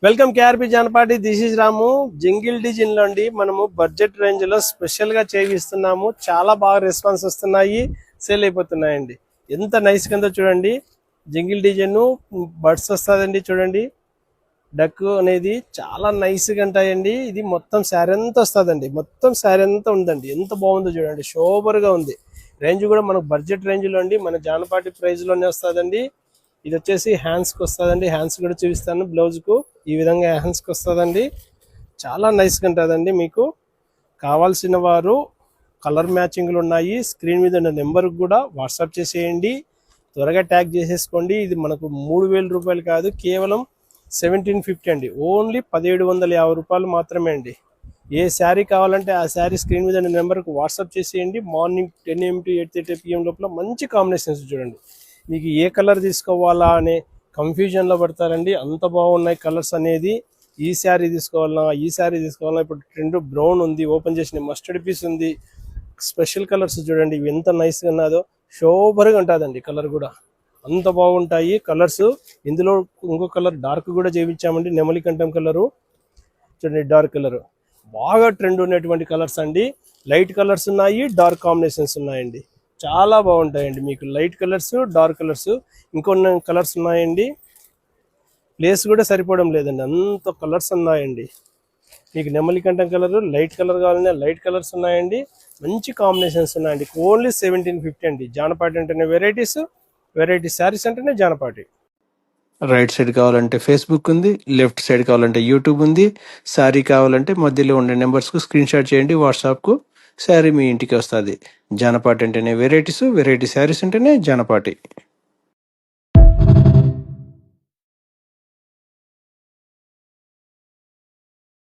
Welcome KRP Janapati. This is Ramu. Jingle design లో అండి మనము బడ్జెట్ రేంజ్ లో స్పెషల్ గా చేయిస్తున్నాము. చాలా బాగా రెస్పాన్స్ వస్తున్నాయి, సేల్ అయిపోతున్నాయండి. ఎంత నైస్ కింద చూడండి. జింగిల్ డిజైన్ బడ్స్ వస్తుందండి. చూడండి డక్ అనేది చాలా నైస్ గా ఉంటాయండి. ఇది మొత్తం శారీ అంతా వస్తుందండి. మొత్తం శారీ అంతా ఉందండి. ఎంత బాగుందో చూడండి, సూపర్ గా ఉంది. రేంజ్ కూడా మనకు బడ్జెట్ రేంజ్ లో అండి, మన జానపాటి ప్రైస్ లోనే వస్తుందండి. ఇది వచ్చేసి హ్యాండ్స్ కి వస్తుందండి. హ్యాండ్స్ కూడా చూపిస్తాను. బ్లౌజ్ కు ఈ విధంగా హ్యాండ్స్ కి వస్తుందండి. చాలా నైస్ గా ఉంటుందండి. మీకు కావాల్సిన వారు కలర్ మ్యాచింగ్లు ఉన్నాయి. స్క్రీన్ మీద ఉన్న నెంబర్ కూడా వాట్సాప్ చేసేయండి. త్వరగా ట్యాగ్ చేసేసుకోండి. ఇది మనకు 3000 రూపాయలు కాదు, కేవలం 1750 అండి. ఓన్లీ 1750 రూపాయలు మాత్రమే అండి. ఏ శారీ కావాలంటే ఆ శారీ స్క్రీన్ మీద ఉన్న నెంబర్కి వాట్సాప్ చేసేయండి. మార్నింగ్ 10 AM to 8:30 PM లోపల మంచి కాంబినేషన్స్ చూడండి. మీకు ఏ కలర్ తీసుకోవాలా అనే కన్ఫ్యూజన్లో పడతారండి. అంత బాగున్నాయి కలర్స్ అనేది. ఈ శారీ తీసుకోవాలన్నా, ఈ శారీ తీసుకోవాలన్నా. ఇప్పుడు ట్రెండ్ బ్రౌన్ ఉంది, ఓపెన్ చేసిన మస్టర్డ్ పీస్ ఉంది. స్పెషల్ కలర్స్ చూడండి, ఇవి ఎంత నైస్గా ఉన్నదో. సూపర్గా ఉంటుందండి. కలర్ కూడా అంత బాగుంటాయి కలర్స్. ఇందులో ఇంకో కలర్ డార్క్ కూడా చేయించామండి. నెమలి కంఠం కలరు చూడండి, డార్క్ కలర్ బాగా ట్రెండ్ ఉన్నటువంటి కలర్స్ అండి. లైట్ కలర్స్ ఉన్నాయి, డార్క్ కాంబినేషన్స్ ఉన్నాయండి. చాలా బాగుంటాయండి. మీకు లైట్ కలర్స్, డార్క్ కలర్స్, ఇంకొన్ని కలర్స్ ఉన్నాయండి. ప్లేస్ కూడా సరిపోవడం లేదండి, అంత కలర్స్ ఉన్నాయండి. మీకు నెమలి కంఠం కలర్, లైట్ కలర్ కావాలన్నా లైట్ కలర్స్ ఉన్నాయండి. మంచి కాంబినేషన్స్ ఉన్నాయండి. ఓన్లీ 1750 అండి. జానపాటి అంటేనే వెరైటీస్, వెరైటీ శారీస్ అంటేనే జానపాటి. రైట్ సైడ్ కావాలంటే ఫేస్బుక్ ఉంది, లెఫ్ట్ సైడ్ కావాలంటే యూట్యూబ్ ఉంది. శారీ కావాలంటే మధ్యలో ఉండే నెంబర్స్కు స్క్రీన్ షాట్ చేయండి వాట్సాప్కు. శారీ మీ ఇంటికి వస్తుంది. జానపాటి అంటేనే వెరైటీస్, వెరైటీ శారీస్ అంటేనే జానపాటి.